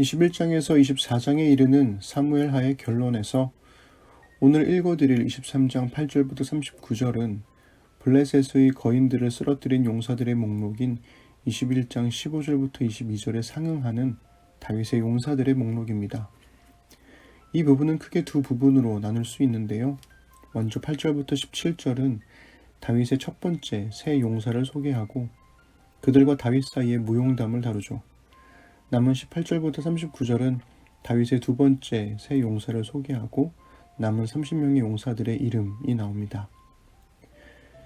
21장에서 24장에 이르는 사무엘하의 결론에서 오늘 읽어드릴 23장 8절부터 39절은 블레셋의 거인들을 쓰러뜨린 용사들의 목록인 21장 15절부터 22절에 상응하는 다윗의 용사들의 목록입니다. 이 부분은 크게 두 부분으로 나눌 수 있는데요. 먼저 8절부터 17절은 다윗의 첫 번째 세 용사를 소개하고 그들과 다윗 사이의 무용담을 다루죠. 남은 18절부터 39절은 다윗의 두 번째 세 용사를 소개하고 남은 30명의 용사들의 이름이 나옵니다.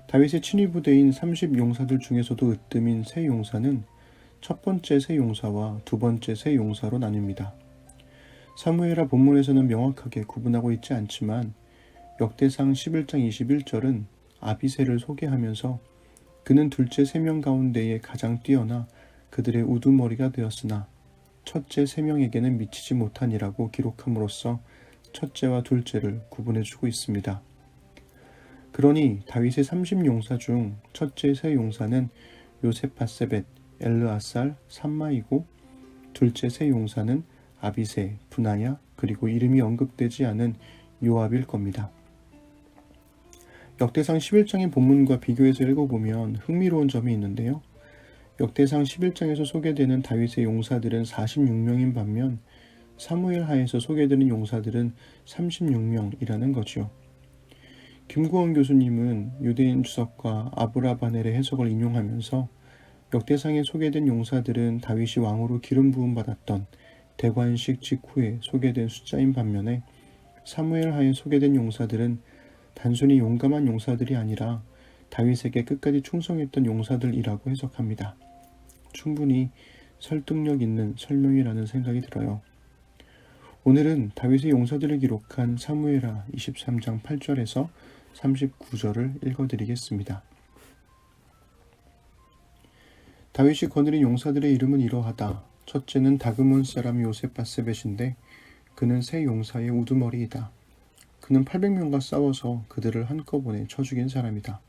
다윗의 친위 부대인 30용사들 중에서도 으뜸인 세 용사는 첫 번째 세 용사와 두 번째 세 용사로 나뉩니다. 사무엘하 본문에서는 명확하게 구분하고 있지 않지만 역대상 11장 21절은 아비새를 소개하면서 그는 둘째 3명 가운데에 가장 뛰어나 그들의 우두머리가 되었으나 첫째 3명에게는 미치지 못하니라고 기록함으로써 첫째와 둘째를 구분해주고 있습니다. 그러니 다윗의 30용사 중 첫째 세 용사는 요셉바세벳, 엘르아살, 삼마이고 둘째 세 용사는 아비새, 분하야, 그리고 이름이 언급되지 않은 요압일 겁니다. 역대상 11장의 본문과 비교해서 읽어보면 흥미로운 점이 있는데요. 역대상 11장에서 소개되는 다윗의 용사들은 46명인 반면 사무엘하에서 소개되는 용사들은 36명이라는 거죠. 김구원 교수님은 유대인 주석과 아브라바넬의 해석을 인용하면서 역대상에 소개된 용사들은 다윗이 왕으로 기름 부음 받았던 대관식 직후에 소개된 숫자인 반면에 사무엘하에 소개된 용사들은 단순히 용감한 용사들이 아니라 다윗에게 끝까지 충성했던 용사들이라고 해석합니다. 충분히 설득력 있는 설명이라는 생각이 들어요. 오늘은 다윗의 용사들을 기록한 사무엘하 23장 8절에서 39절을 읽어드리겠습니다. 다윗이 거느린 용사들의 이름은 이러하다. 첫째는 다그몬 사람 요셉바세벳인데 그는 세 용사의 우두머리이다. 그는 800명과 싸워서 그들을 한꺼번에 쳐 죽인 사람이다.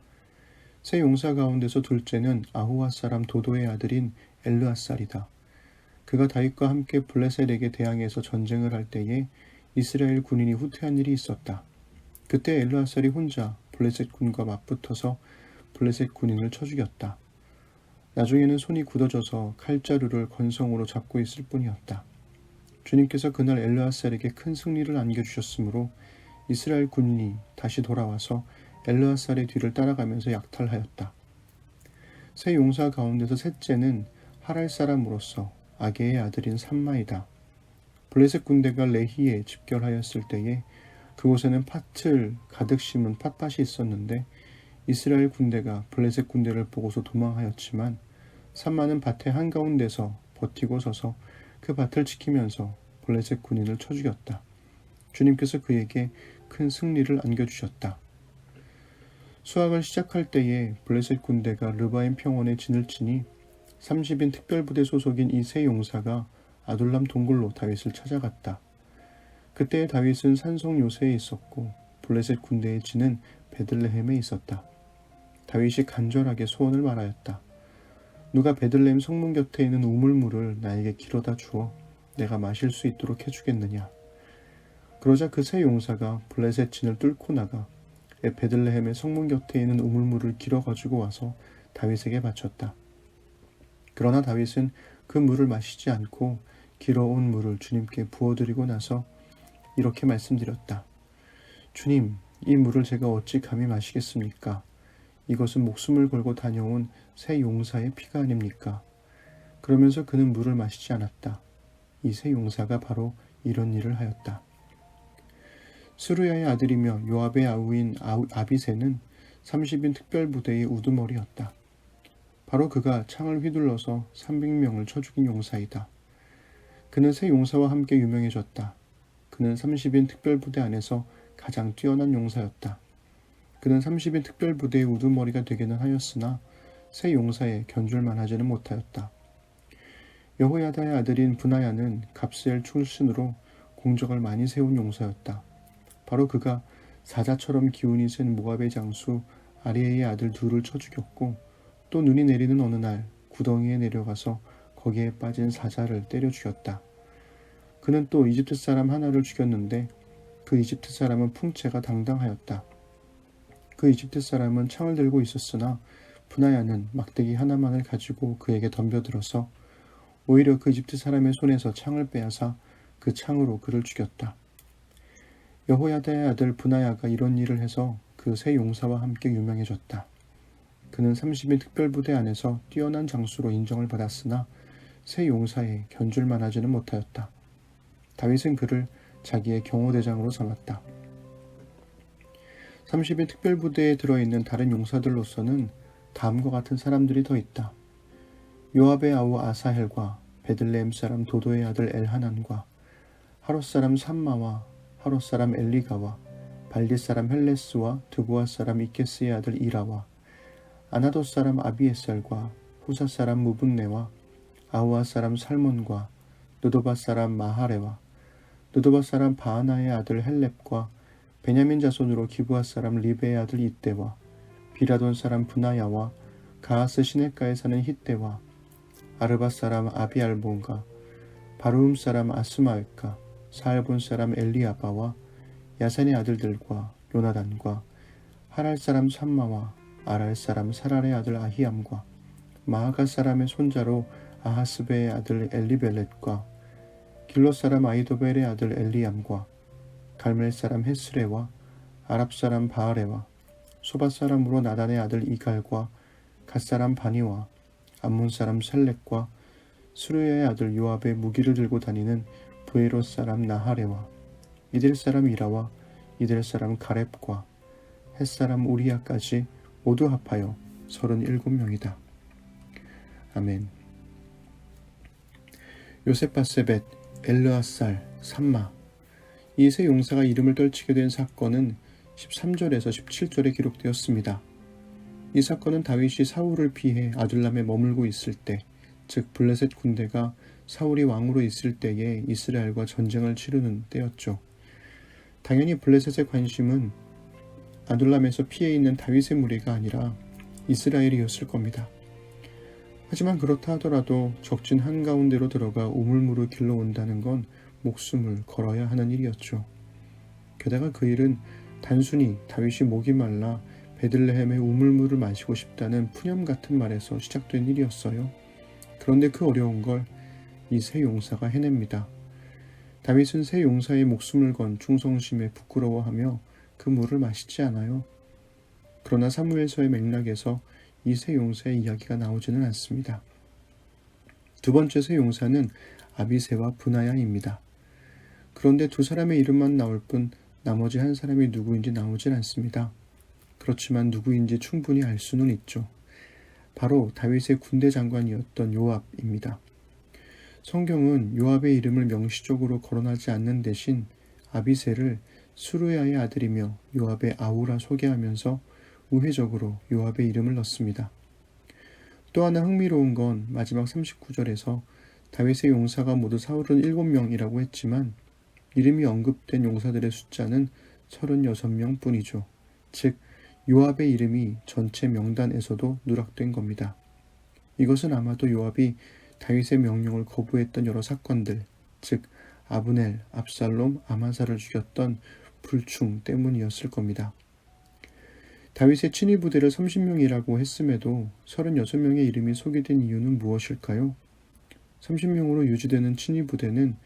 세 용사 가운데서 둘째는 아후아 사람 도도의 아들인 엘르아살이다. 그가 다윗과 함께 블레셋에게 대항해서 전쟁을 할 때에 이스라엘 군인이 후퇴한 일이 있었다. 그때 엘르아살이 혼자 블레셋 군과 맞붙어서 블레셋 군인을 쳐 죽였다. 나중에는 손이 굳어져서 칼자루를 건성으로 잡고 있을 뿐이었다. 주님께서 그날 엘르아살에게 큰 승리를 안겨주셨으므로 이스라엘 군인이 다시 돌아와서 엘르아살의 뒤를 따라가면서 약탈하였다. 세 용사 가운데서 셋째는 하랄 사람으로서 아게의 아들인 삼마이다. 블레셋 군대가 레히에 집결하였을 때에 그곳에는 팥을 가득 심은 팥밭이 있었는데 이스라엘 군대가 블레셋 군대를 보고서 도망하였지만 삼마는 밭의 한가운데서 버티고 서서 그 밭을 지키면서 블레셋 군인을 쳐 죽였다. 주님께서 그에게 큰 승리를 안겨주셨다. 수학을 시작할 때에 블레셋 군대가 르바임 평원에 진을 치니 30인 특별부대 소속인 이 세 용사가 아둘람 동굴로 다윗을 찾아갔다. 그때 다윗은 산성 요새에 있었고 블레셋 군대의 진은 베들레헴에 있었다. 다윗이 간절하게 소원을 말하였다. 누가 베들레헴 성문 곁에 있는 우물물을 나에게 길어다 주어 내가 마실 수 있도록 해주겠느냐. 그러자 그 세 용사가 블레셋 진을 뚫고 나가 베들레헴의 성문 곁에 있는 우물물을 길어 가지고 와서 다윗에게 바쳤다. 그러나 다윗은 그 물을 마시지 않고 길어온 물을 주님께 부어드리고 나서 이렇게 말씀드렸다. 주님, 이 물을 제가 어찌 감히 마시겠습니까? 이것은 목숨을 걸고 다녀온 세 용사의 피가 아닙니까? 그러면서 그는 물을 마시지 않았다. 이 세 용사가 바로 이런 일을 하였다. 스루야의 아들이며 요압의 아우인 아비새는 30인 특별부대의 우두머리였다. 바로 그가 창을 휘둘러서 300명을 쳐 죽인 용사이다. 그는 세 용사와 함께 유명해졌다. 그는 30인 특별부대 안에서 가장 뛰어난 용사였다. 그는 30인 특별부대의 우두머리가 되기는 하였으나 세 용사에 견줄만 하지는 못하였다. 여호야다의 아들인 분하야는 갑스엘 출신으로 공적을 많이 세운 용사였다. 바로 그가 사자처럼 기운이 센 모압의 장수 아리에의 아들 둘을 쳐 죽였고 또 눈이 내리는 어느 날 구덩이에 내려가서 거기에 빠진 사자를 때려 죽였다. 그는 또 이집트 사람 하나를 죽였는데 그 이집트 사람은 풍채가 당당하였다. 그 이집트 사람은 창을 들고 있었으나 분하야는 막대기 하나만을 가지고 그에게 덤벼들어서 오히려 그 이집트 사람의 손에서 창을 빼앗아 그 창으로 그를 죽였다. 여호야다의 아들 분하야가 이런 일을 해서 그 세 용사와 함께 유명해졌다. 그는 30인 특별부대 안에서 뛰어난 장수로 인정을 받았으나 세 용사에 견줄 만하지는 못하였다. 다윗은 그를 자기의 경호대장으로 삼았다. 30인 특별부대에 들어있는 다른 용사들로서는 다음과 같은 사람들이 더 있다. 요압의 아우 아사헬과 베들레헴 사람 도도의 아들 엘하난과 하롯 사람 삼마와 하롯 사람 엘리가와 발디 사람 헬레스와 드고아 사람 이케스의 아들 이라와 아나돗 사람 아비에셀과 후사 사람 무분네와 아우아 사람 살몬과 느도바 사람 마하레와 느도바 사람 바하나의 아들 헬렙과 베냐민 자손으로 기브아 사람 리베의 아들 이때와 비라돈 사람 분하야와 가하스 시냇가에 사는 히때와 아르바 사람 아비알본과 바루움 사람 아스마웻과 사알본 사람 엘리아바와 야산의 아들들과 요나단과 하랄 사람 삼마와 아랄 사람 사랄의 아들 아히암과 마하가 사람의 손자로 아하스베의 아들 엘리벨렛과 길롯 사람 아이도벨의 아들 엘리암과 갈멜 사람 헤스레와 아랍 사람 바하레와 소바 사람으로 나단의 아들 이갈과 갓 사람 바니와 암몬 사람 셀렉과 수르야의 아들 요압의 무기를 들고 다니는 브에롯 사람 나하레와 이들 사람 이라와 이들 사람 가렙과 헷 사람 우리야까지 모두 합하여 37명이다. 아멘. 요셋바세벳, 엘르아살, 삼마 이 세 용사가 이름을 떨치게 된 사건은 13절에서 17절에 기록되었습니다. 이 사건은 다윗이 사울을 피해 아둘람에 머물고 있을 때, 즉 블레셋 군대가 사울이 왕으로 있을 때에 이스라엘과 전쟁을 치르는 때였죠. 당연히 블레셋의 관심은 아둘람에서 피해 있는 다윗의 무리가 아니라 이스라엘이었을 겁니다. 하지만 그렇다 하더라도 적진 한가운데로 들어가 우물물을 길러온다는 건 목숨을 걸어야 하는 일이었죠. 게다가 그 일은 단순히 다윗이 목이 말라 베들레헴의 우물물을 마시고 싶다는 푸념 같은 말에서 시작된 일이었어요. 그런데 그 어려운 걸 이 세 용사가 해냅니다. 다윗은 세 용사의 목숨을 건 충성심에 부끄러워하며 그 물을 마시지 않아요. 그러나 사무엘서의 맥락에서 이 세 용사의 이야기가 나오지는 않습니다. 두 번째 세 용사는 아비새와 분하야입니다. 그런데 두 사람의 이름만 나올 뿐 나머지 한 사람이 누구인지 나오질 않습니다. 그렇지만 누구인지 충분히 알 수는 있죠. 바로 다윗의 군대 장관이었던 요압입니다. 성경은 요압의 이름을 명시적으로 거론하지 않는 대신 아비새를 수르야의 아들이며 요압의 아우라 소개하면서 우회적으로 요압의 이름을 넣습니다. 또 하나 흥미로운 건 마지막 39절에서 다윗의 용사가 모두 37명이라고 했지만 이름이 언급된 용사들의 숫자는 36명 뿐이죠. 즉 요압의 이름이 전체 명단에서도 누락된 겁니다. 이것은 아마도 요압이 다윗의 명령을 거부했던 여러 사건들, 즉 아브넬, 압살롬, 아마사를 죽였던 불충 때문이었을 겁니다. 다윗의 친위 부대를 30명이라고 했음에도 36명의 이름이 소개된 이유는 무엇일까요? 30명으로 유지되는 친위 부대는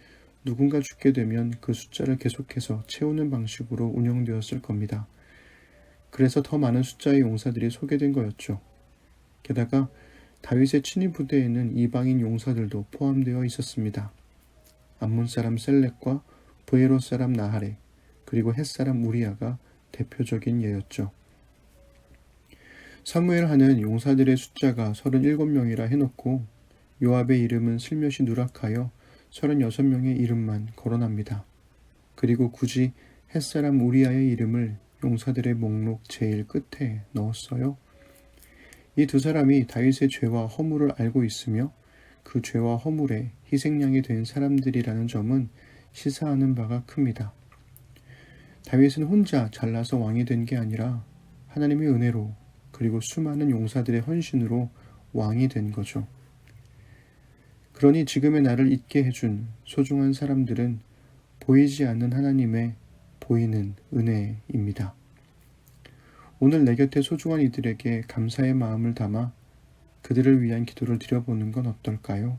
누군가 죽게 되면 그 숫자를 계속해서 채우는 방식으로 운영되었을 겁니다. 그래서 더 많은 숫자의 용사들이 소개된 거였죠. 게다가 다윗의 친위 부대에는 이방인 용사들도 포함되어 있었습니다. 암몬 사람 셀렉과 브에롯 사람 나하레, 그리고 헷 사람 우리야가 대표적인 예였죠. 사무엘 하는 용사들의 숫자가 37명이라 해놓고 요압의 이름은 슬며시 누락하여 36명의 이름만 거론합니다. 그리고 굳이 헷 사람 우리야의 이름을 용사들의 목록 제일 끝에 넣었어요. 이 두 사람이 다윗의 죄와 허물을 알고 있으며 그 죄와 허물에 희생양이 된 사람들이라는 점은 시사하는 바가 큽니다. 다윗은 혼자 잘나서 왕이 된 게 아니라 하나님의 은혜로 그리고 수많은 용사들의 헌신으로 왕이 된 거죠. 그러니 지금의 나를 있게 해준 소중한 사람들은 보이지 않는 하나님의 보이는 은혜입니다. 오늘 내 곁에 소중한 이들에게 감사의 마음을 담아 그들을 위한 기도를 드려보는 건 어떨까요?